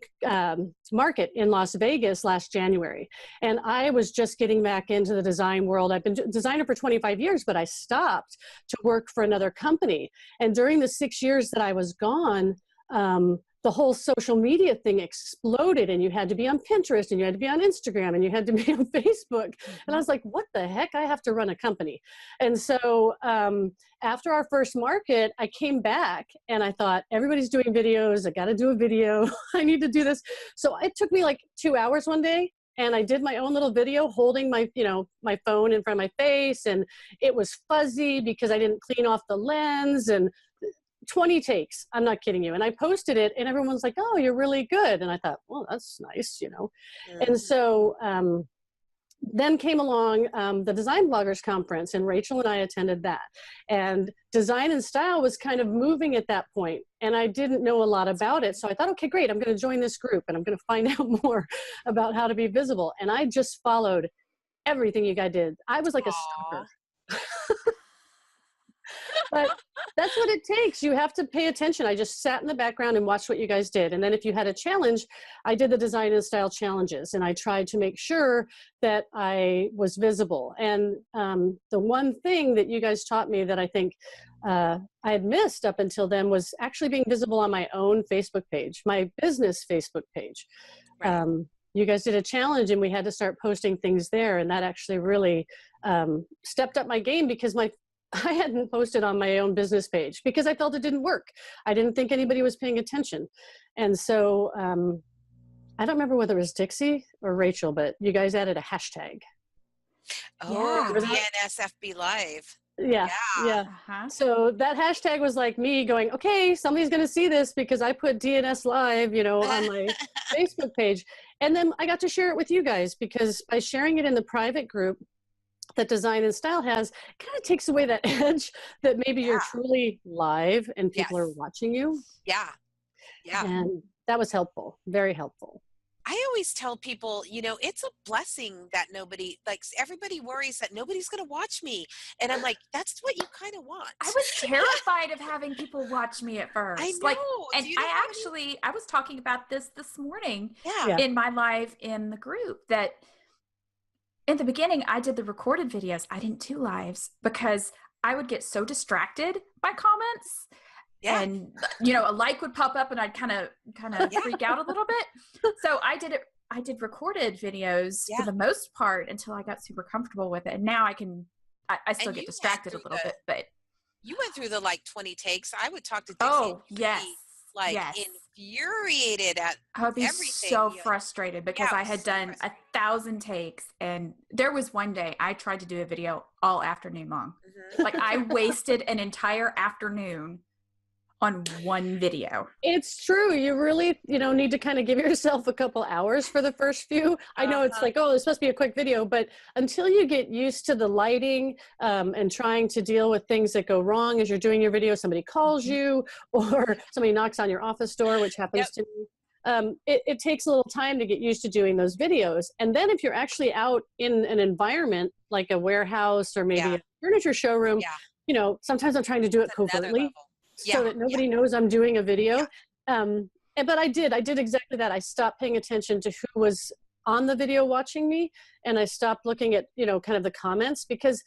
market in Las Vegas last January, and I was just getting back into the design world. I've been a designer for 25 years, but I stopped to work for another company. And during the 6 years that I was gone, the whole social media thing exploded, and you had to be on Pinterest, and you had to be on Instagram, and you had to be on Facebook. And I was like, what the heck? I have to run a company. And so after our first market, I came back and I thought, everybody's doing videos. I got to do a video. I need to do this. So it took me like 2 hours one day, and I did my own little video holding my, my phone in front of my face. And it was fuzzy because I didn't clean off the lens, and 20 takes. I'm not kidding you. And I posted it, and everyone's like, oh, you're really good. And I thought, well, that's nice, And so then came along the Design Bloggers Conference, and Rachel and I attended that. And Design and Style was kind of moving at that point, and I didn't know a lot about it. So I thought, okay, great, I'm going to join this group, and I'm going to find out more about how to be visible. And I just followed everything you guys did. I was like a stalker. But that's what it takes. You have to pay attention. I just sat in the background and watched what you guys did. And then if you had a challenge, I did the Design and Style challenges, and I tried to make sure that I was visible. And the one thing that you guys taught me that I think I had missed up until then was actually being visible on my own Facebook page, my business Facebook page. Right. You guys did a challenge, and we had to start posting things there. And that actually really stepped up my game, because I hadn't posted on my own business page because I felt it didn't work. I didn't think anybody was paying attention. And so I don't remember whether it was Dixie or Rachel, but you guys added a hashtag. Oh, Yeah. DNSFB Live. Yeah. Uh-huh. So that hashtag was like me going, okay, somebody's going to see this because I put DNS Live, on my Facebook page. And then I got to share it with you guys, because by sharing it in the private group that Design and Style has, kind of takes away that edge that maybe you're truly live and people are watching you. Yeah. And that was helpful, very helpful. I always tell people, it's a blessing that everybody worries that nobody's going to watch me. And I'm like, that's what you kind of want. I was terrified of having people watch me at first. I know. And I was talking about this morning Yeah. in my live in the group, that in the beginning, I did the recorded videos. I didn't do lives because I would get so distracted by comments. Yeah. And, a like would pop up and I'd kind of freak out a little bit. So I did recorded videos for the most part until I got super comfortable with it. And now I still get distracted a little bit, but. You went through the 20 takes. I would talk to Dixie. Oh, yes. Infuriated at I would be everything. so frustrated because I had done 1,000 takes, and there was one day I tried to do a video all afternoon long. Mm-hmm. I wasted an entire afternoon on one video. It's true. You really, need to kind of give yourself a couple hours for the first few. I know it's like, oh, it's supposed to be a quick video, but until you get used to the lighting and trying to deal with things that go wrong as you're doing your video, somebody calls you or somebody knocks on your office door, which happens to me. It takes a little time to get used to doing those videos. And then if you're actually out in an environment like a warehouse or maybe a furniture showroom, sometimes I'm trying to do it covertly. So that nobody knows I'm doing a video. But I did exactly that. I stopped paying attention to who was on the video watching me, and I stopped looking at, kind of the comments, because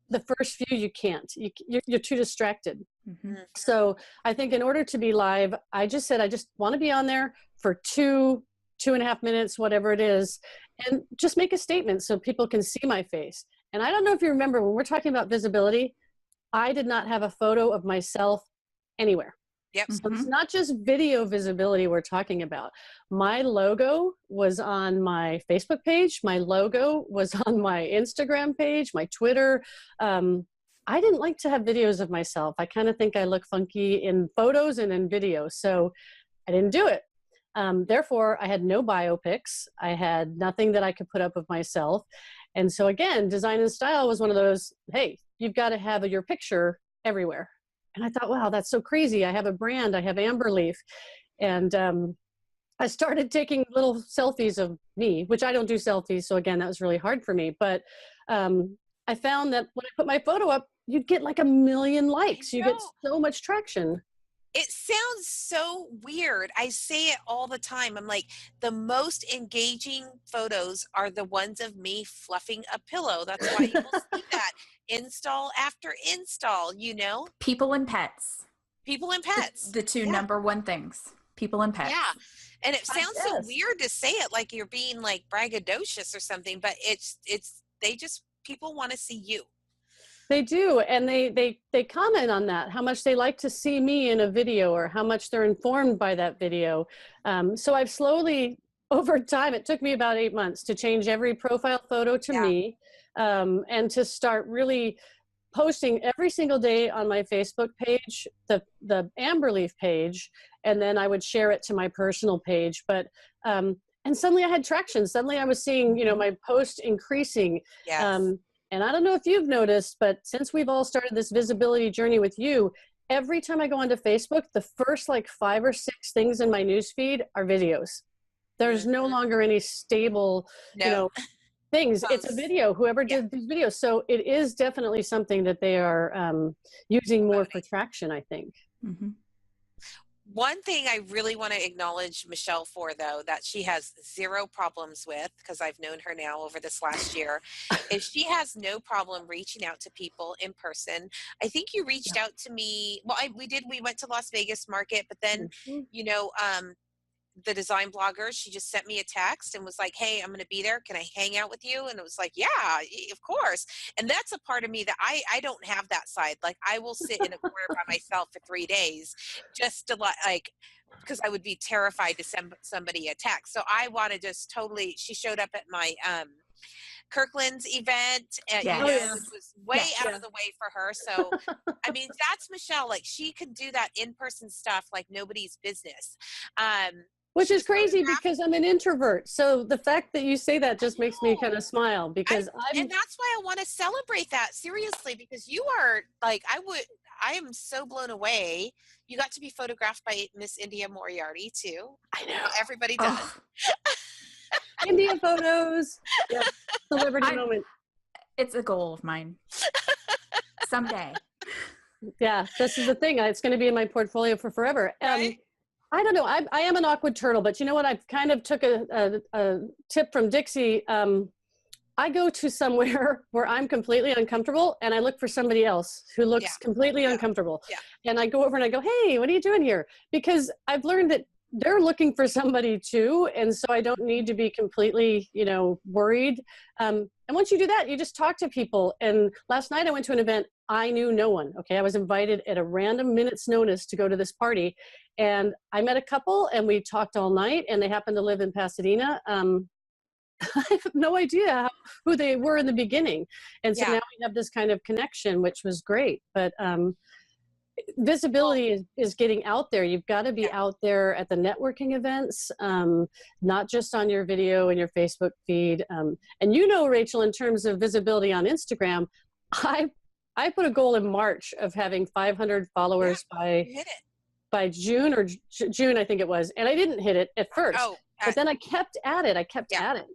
the first few you can't. You're too distracted. Mm-hmm. So I think in order to be live, I just said I just want to be on there for 2.5 minutes, whatever it is, and just make a statement so people can see my face. And I don't know if you remember, when we're talking about visibility, I did not have a photo of myself anywhere. Yep. So it's not just video visibility we're talking about. My logo was on my Facebook page. My logo was on my Instagram page, my Twitter. I didn't like to have videos of myself. I kind of think I look funky in photos and in video. So I didn't do it. Therefore, I had no biopics. I had nothing that I could put up of myself. And so again, Design and Style was one of those, hey, you've got to have your picture everywhere. And I thought, wow, that's so crazy. I have a brand, I have Amberleaf. And I started taking little selfies of me, which I don't do selfies. So again, that was really hard for me. But I found that when I put my photo up, you'd get like 1 million likes. You get so much traction. It sounds so weird. I say it all the time. I'm like, the most engaging photos are the ones of me fluffing a pillow. That's why you will see that install after install, People and pets. People and pets. The two number one things. People and pets. Yeah. And it sounds so weird to say it like you're being like braggadocious or something, but people want to see you. They do, and they comment on that, how much they like to see me in a video or how much they're informed by that video. So I've slowly, over time, it took me about 8 months to change every profile photo to me, and to start really posting every single day on my Facebook page, the Amberleaf page, and then I would share it to my personal page. But and suddenly I had traction. Suddenly I was seeing, you know, my post increasing. Yes. And I don't know if you've noticed, but since we've all started this visibility journey with you, every time I go onto Facebook, the first like 5 or 6 things in my newsfeed are videos. There's no longer any stable, you know, things. It's a video, whoever did these videos. So it is definitely something that they are using more for traction, I think. Mm-hmm. One thing I really want to acknowledge Michelle for, though, that she has zero problems with, because I've known her now over this last year, is she has no problem reaching out to people in person. I think you reached out to me. Well, we went to Las Vegas Market, but then, you know, the design blogger, she just sent me a text and was like, hey, I'm going to be there. Can I hang out with you? And it was like, yeah, of course. And that's a part of me that I don't have that side. Like, I will sit in a corner by myself for 3 days just to like, because I would be terrified to send somebody a text. So I want to just totally, she showed up at my Kirkland's event, you know, which was way out of the way for her. So, I mean, that's Michelle. Like, she could do that in-person stuff like nobody's business. Which is crazy because I'm an introvert. So the fact that you say that just makes me kind of smile because and that's why I want to celebrate that, seriously, because you are like, I am so blown away. You got to be photographed by Miss India Moriarty too. I know. Everybody does. India photos. Yeah. Celebrity moment. It's a goal of mine. Someday. Yeah, this is the thing. It's going to be in my portfolio for forever. Right? I don't know. I am an awkward turtle, but you know what? I've kind of took a tip from Dixie. I go to somewhere where I'm completely uncomfortable and I look for somebody else who looks completely uncomfortable. Yeah. And I go over and I go, hey, what are you doing here? Because I've learned that they're looking for somebody too. And so I don't need to be completely, you know, worried. And once you do that, you just talk to people. And last night I went to an event. I knew no one. Okay. I was invited at a random minute's notice to go to this party. And I met a couple and we talked all night and they happened to live in Pasadena. I have no idea who they were in the beginning. And so now we have this kind of connection, which was great. But visibility is getting out there. You've got to be out there at the networking events, not just on your video and your Facebook feed. And you know, Rachel, in terms of visibility on Instagram, I put a goal in March of having 500 followers by June or June, I think it was. And I didn't hit it at first, but then I kept at it. at it.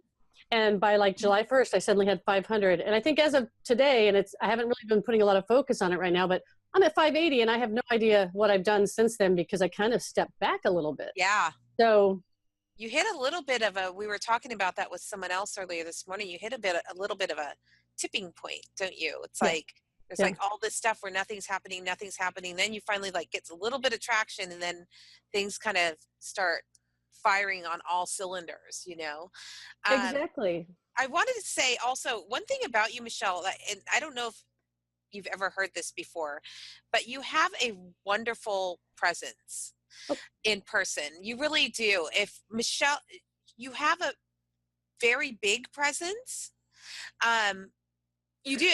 And by like July 1st, I suddenly had 500. And I think as of today, and I haven't really been putting a lot of focus on it right now, but I'm at 580 and I have no idea what I've done since then because I kind of stepped back a little bit. Yeah. So you hit a little bit of we were talking about that with someone else earlier this morning. You hit a little bit of a tipping point, don't you? It's like, there's like all this stuff where nothing's happening. Then you finally like gets a little bit of traction and then things kind of start firing on all cylinders, you know? Exactly. I wanted to say also one thing about you, Michelle, and I don't know if you've ever heard this before, but you have a wonderful presence in person. You really do. If Michelle, you have a very big presence. You do.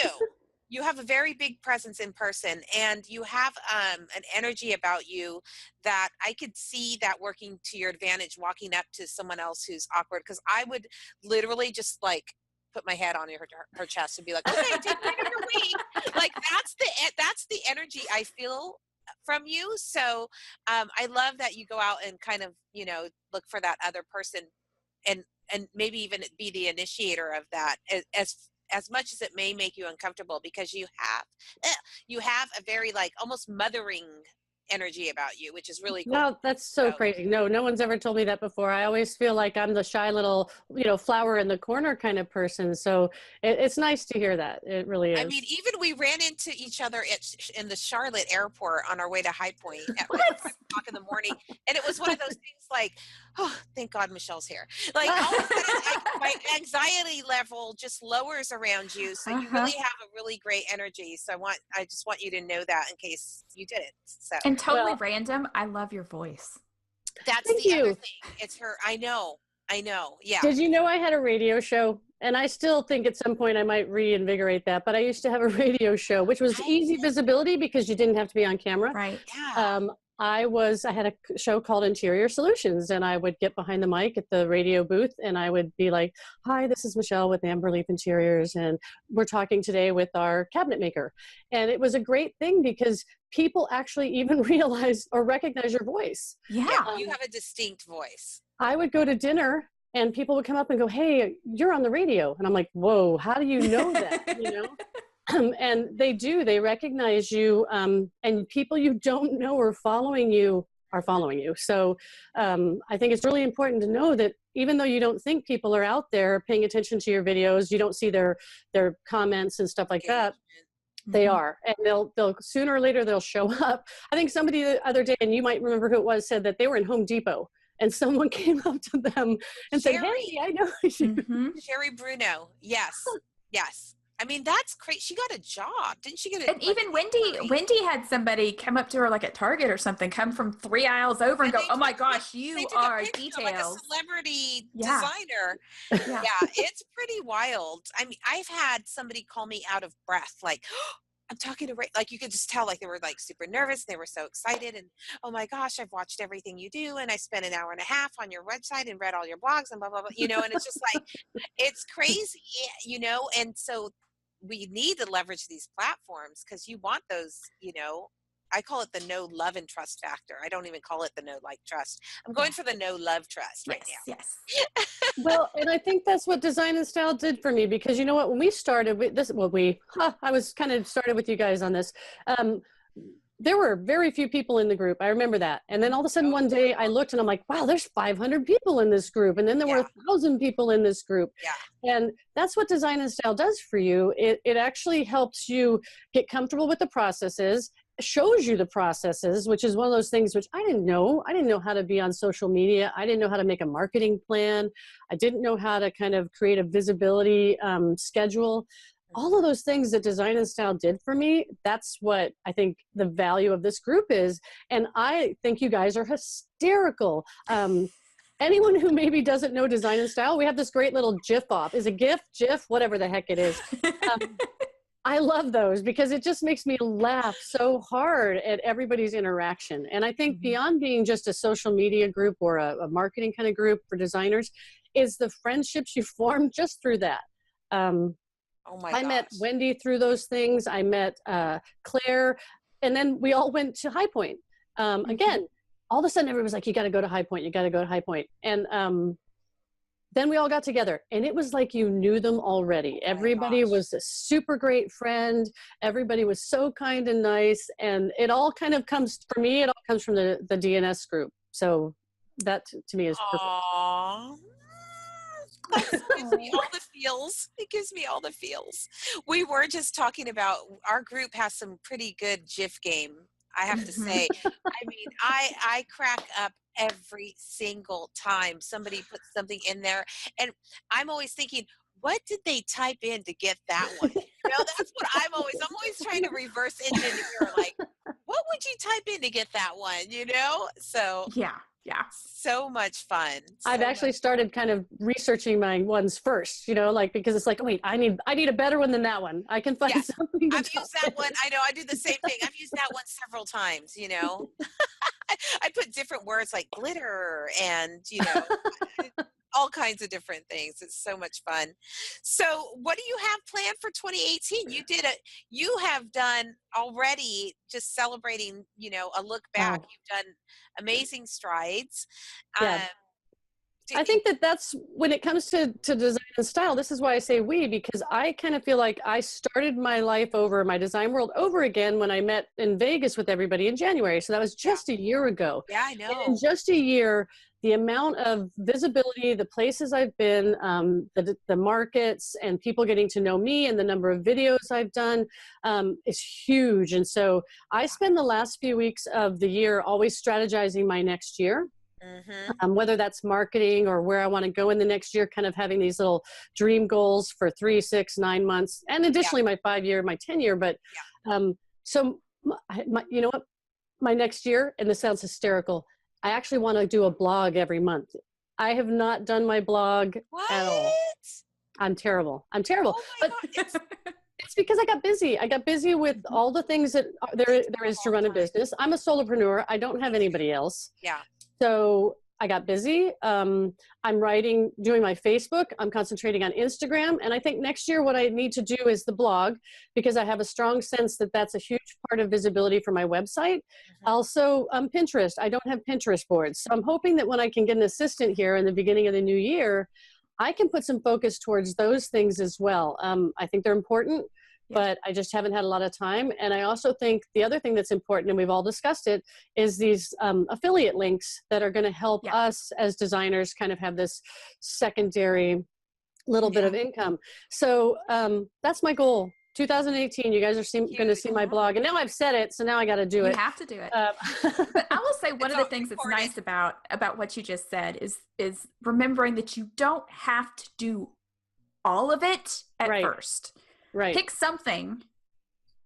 You have a very big presence in person, and you have an energy about you that I could see that working to your advantage, walking up to someone else who's awkward. Because I would literally just like put my head on her chest and be like, okay, take me to your week. Like that's the energy I feel from you. So I love that you go out and kind of, you know, look for that other person and maybe even be the initiator of that as much as it may make you uncomfortable, because you have a very like almost mothering energy about you, which is really cool. No, that's so crazy. No one's ever told me that before. I always feel like I'm the shy little, you know, flower in the corner kind of person. So it's nice to hear that. It really is. I mean, even we ran into each other in the Charlotte airport on our way to High Point at like 5 o'clock in the morning. And it was one of those things like, oh, thank God Michelle's here. Like all of a sudden, my anxiety level just lowers around you. So you really have a really great energy. So I just want you to know that in case you didn't. So. And totally random, I love your voice. That's the other thing. It's her. I know. Yeah. Did you know I had a radio show? And I still think at some point I might reinvigorate that. But I used to have a radio show, which was easy visibility because you didn't have to be on camera. Right. Yeah. I had a show called Interior Solutions, and I would get behind the mic at the radio booth, and I would be like, hi, this is Michelle with Amberleaf Interiors, and we're talking today with our cabinet maker. And it was a great thing because people actually even realize or recognize your voice. Yeah. You have a distinct voice. I would go to dinner and people would come up and go, hey, you're on the radio. And I'm like, whoa, how do you know that? You know? And they recognize you, and people you don't know are following you. So I think it's really important to know that even though you don't think people are out there paying attention to your videos, you don't see their comments and stuff like that, they are. And they'll sooner or later they'll show up. I think somebody the other day, and you might remember who it was, said that they were in Home Depot and someone came up to them and said, hey, I know you. Sherry Bruno. Yes. I mean, that's great. She got a job. Didn't she get a And even Wendy had somebody come up to her like at Target or something, come from 3 aisles over and go, oh my gosh, you are details. Like a celebrity designer. Yeah, it's pretty wild. I mean, I've had somebody call me out of breath, like, I'm talking to like, you could just tell, like, they were like super nervous. They were so excited. And, oh my gosh, I've watched everything you do. And I spent an hour and a half on your website and read all your blogs and blah, blah, blah, you know, and it's just like, it's crazy, you know? And so we need to leverage these platforms because you want those, you know, I call it the no love and trust factor. I don't even call it the no like trust. I'm going for the no love trust right now. Yes. Well, and I think that's what Design and Style did for me, because you know what, when we started with this, I was kind of started with you guys on this. There were very few people in the group. I remember that. And then all of a sudden one day I looked and I'm like, wow, there's 500 people in this group. And then there were 1,000 people in this group. Yeah. And that's what Design and Style does for you. It actually helps you get comfortable with the processes, shows you the processes, which is one of those things which I didn't know. I didn't know how to be on social media. I didn't know how to make a marketing plan. I didn't know how to kind of create a visibility schedule. All of those things that Design and Style did for me, that's what I think the value of this group is. And I think you guys are hysterical. Anyone who maybe doesn't know Design and Style, we have this great little GIF off. Is it GIF, whatever the heck it is. I love those because it just makes me laugh so hard at everybody's interaction. And I think beyond being just a social media group or a marketing kind of group for designers is the friendships you form just through that. I met Wendy through those things. I met Claire, and then we all went to High Point. Again, all of a sudden everybody was like, you got to go to High Point. You got to go to High Point. And then we all got together and it was like you knew them already. Everybody was a super great friend. Everybody was so kind and nice. And it all kind of comes, for me, it all comes from the DNS group. So that to me is perfect. Aww. That gives me all the feels. It gives me all the feels. We were just talking about, our group has some pretty good GIF game, I have to say. I mean, I crack up every single time somebody puts something in there. And I'm always thinking, what did they type in to get that one? You know, that's what I'm always trying to reverse engineer. Like, what would you type in to get that one? You know? So yeah. So much fun. I've actually started kind of researching my ones first, you know, like, because it's like, oh, wait, I need a better one than that one. I can find something. I've used that one. I know, I do the same thing. I've used that one several times, you know. I put different words like glitter and, you know, all kinds of different things. It's so much fun. So what do you have planned for 2018? You have done already, just celebrating, you know, a look back. You've done amazing strides. Yeah. I think that's when it comes to Design and Style, this is why I say we, because I kind of feel like I started my life over, my design world over again when I met in Vegas with everybody in January. So that was just a year ago. Yeah, I know. And in just a year, the amount of visibility, the places I've been, the markets and people getting to know me and the number of videos I've done is huge. And so I spend the last few weeks of the year always strategizing my next year. Whether that's marketing or where I want to go in the next year, kind of having these little dream goals for 3, 6, 9 months, and additionally my 5-year, my 10-year. But so you know what, my next year, and this sounds hysterical, I actually want to do a blog every month. I have not done my blog at all. I'm terrible. Oh my God. It's because I got busy. I got busy with all the things that there is to run a business. I'm a solopreneur. I don't have anybody else. Yeah. So I got busy. I'm writing, doing my Facebook. I'm concentrating on Instagram. And I think next year what I need to do is the blog, because I have a strong sense that that's a huge part of visibility for my website. Also, Pinterest. I don't have Pinterest boards. So I'm hoping that when I can get an assistant here in the beginning of the new year, I can put some focus towards those things as well. I think they're important, but I just haven't had a lot of time. And I also think the other thing that's important, and we've all discussed it, is these affiliate links that are going to help us as designers kind of have this secondary little bit of income. So that's my goal. 2018, you guys are going to see my blog. And now I've said it, so now I got to do it. You have to do it. But I will say one of the things that's nice about what you just said is remembering that you don't have to do all of it at first. Right. Pick something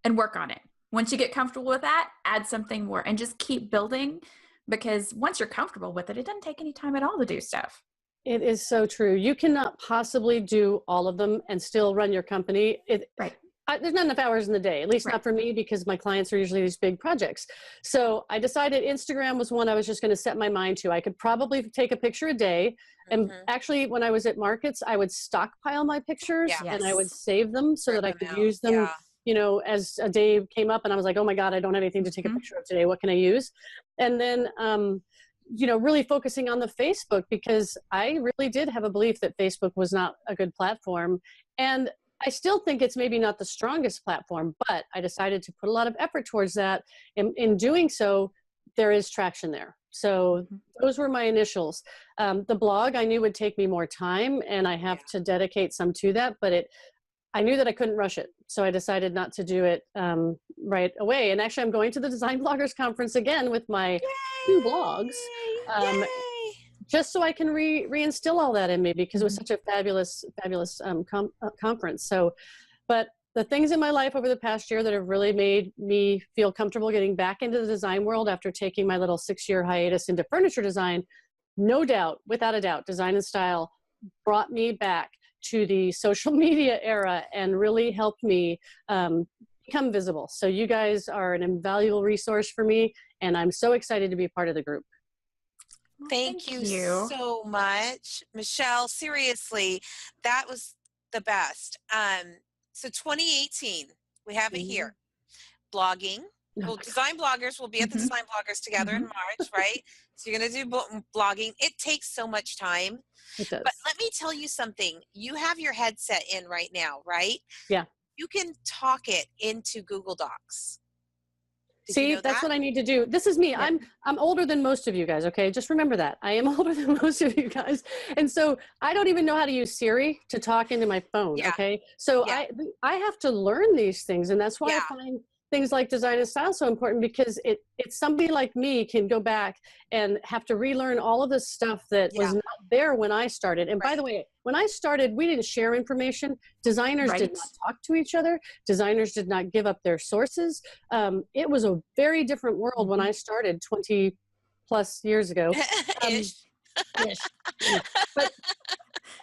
and work on it. Once you get comfortable with that, add something more and just keep building, because once you're comfortable with it, it doesn't take any time at all to do stuff. It is so true. You cannot possibly do all of them and still run your company. There's not enough hours in the day, at least not for me, because my clients are usually these big projects. So I decided Instagram was one I was just going to set my mind to. I could probably take a picture a day. And actually, when I was at markets, I would stockpile my pictures and I would save them so that I could use them, you know, as a day came up and I was like, oh my God, I don't have anything to take a picture of today. What can I use? And then, you know, really focusing on the Facebook, because I really did have a belief that Facebook was not a good platform. And I still think it's maybe not the strongest platform, but I decided to put a lot of effort towards that. And in doing so, there is traction there. So those were my initials. The blog I knew would take me more time, and I have to dedicate some to that, but I knew that I couldn't rush it. So I decided not to do it right away. And actually I'm going to the Design Bloggers Conference again with my 2 blogs. Just so I can reinstill all that in me, because it was such a fabulous conference. So, but the things in my life over the past year that have really made me feel comfortable getting back into the design world after taking my little 6-year hiatus into furniture design, no doubt, without a doubt, Design and Style brought me back to the social media era and really helped me become visible. So you guys are an invaluable resource for me, and I'm so excited to be a part of the group. Thank you so much, Michelle. Seriously, that was the best. So 2018, we have it here. Blogging. Well, Design Bloggers will be at the Design Bloggers together in March, right? So you're going to do blogging. It takes so much time. It does. But let me tell you something. You have your headset in right now, right? Yeah. You can talk it into Google Docs. See, that's what I need to do. This is me. I'm older than most of you guys, okay? Just remember that. I am older than most of you guys. And so I don't even know how to use Siri to talk into my phone, okay? So I have to learn these things, and that's why I find things like Design and Style so important, because it's somebody like me can go back and have to relearn all of this stuff that was not there when I started. And by the way, when I started, we didn't share information. Designers did not talk to each other. Designers did not give up their sources. It was a very different world when I started 20 plus years ago. But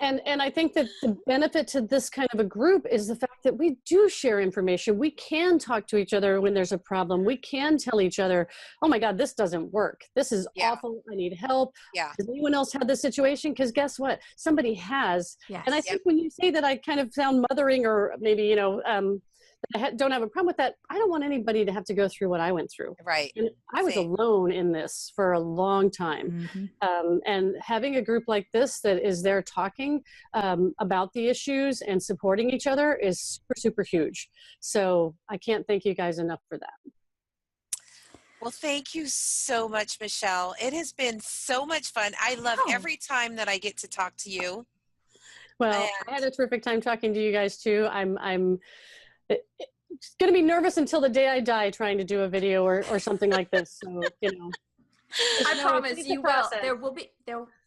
and I think that the benefit to this kind of a group is the fact that we do share information. We can talk to each other when there's a problem. We can tell each other, oh my God, this doesn't work. This is awful. I need help. Has anyone else had this situation? Because guess what? Somebody has. And I think when you say that I kind of sound mothering, or maybe, you know, I don't have a problem with that. I don't want anybody to have to go through what I went through. Right. And I was alone in this for a long time. And having a group like this that is there talking about the issues and supporting each other is super, super huge. So I can't thank you guys enough for that. Well, thank you so much, Michelle. It has been so much fun. I love every time that I get to talk to you. Well, I had a terrific time talking to you guys too. I'm going to be nervous until the day I die trying to do a video or something like this. So, you know. I promise you will.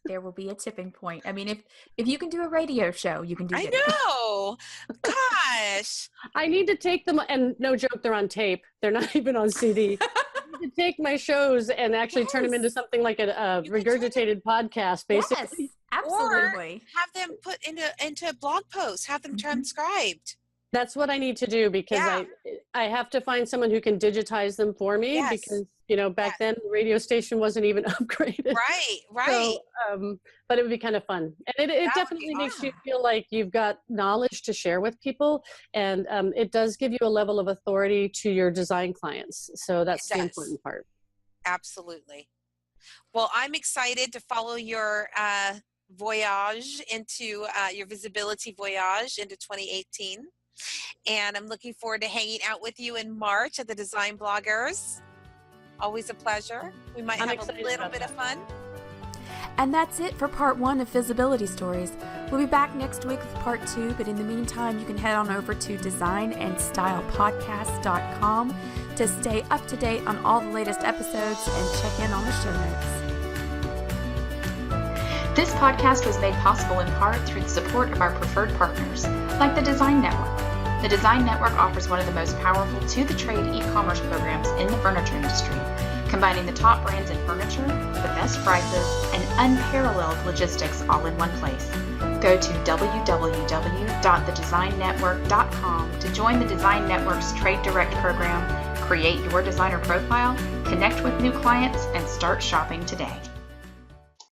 There will be a tipping point. I mean, if you can do a radio show, you can do video. I know. Gosh. I need to take them, and no joke, they're on tape. They're not even on CD. I need to take my shows and actually turn them into something like a regurgitated podcast, basically. Yes, absolutely. Or have them put into blog posts, have them transcribed. That's what I need to do, because Yeah. I have to find someone who can digitize them for me, Yes. because, you know, back then the radio station wasn't even upgraded. Right. So, but it would be kind of fun. And it That would be definitely makes you awesome. feel like you've got knowledge to share with people. And it does give you a level of authority to your design clients. So that's the does. important part. Absolutely. Well, I'm excited to follow your voyage into your visibility voyage into 2018. And I'm looking forward to hanging out with you in March at the Design Bloggers. Always a pleasure. We might have a little bit of fun. And that's it for part 1 of Visibility Stories. We'll be back next week with part 2, but in the meantime, you can head on over to designandstylepodcast.com to stay up to date on all the latest episodes and check in on the show notes. This podcast was made possible in part through the support of our preferred partners, like the Design Network. The Design Network offers one of the most powerful to-the-trade e-commerce programs in the furniture industry, combining the top brands in furniture, the best prices, and unparalleled logistics all in one place. Go to www.thedesignnetwork.com to join the Design Network's Trade Direct program, create your designer profile, connect with new clients, and start shopping today.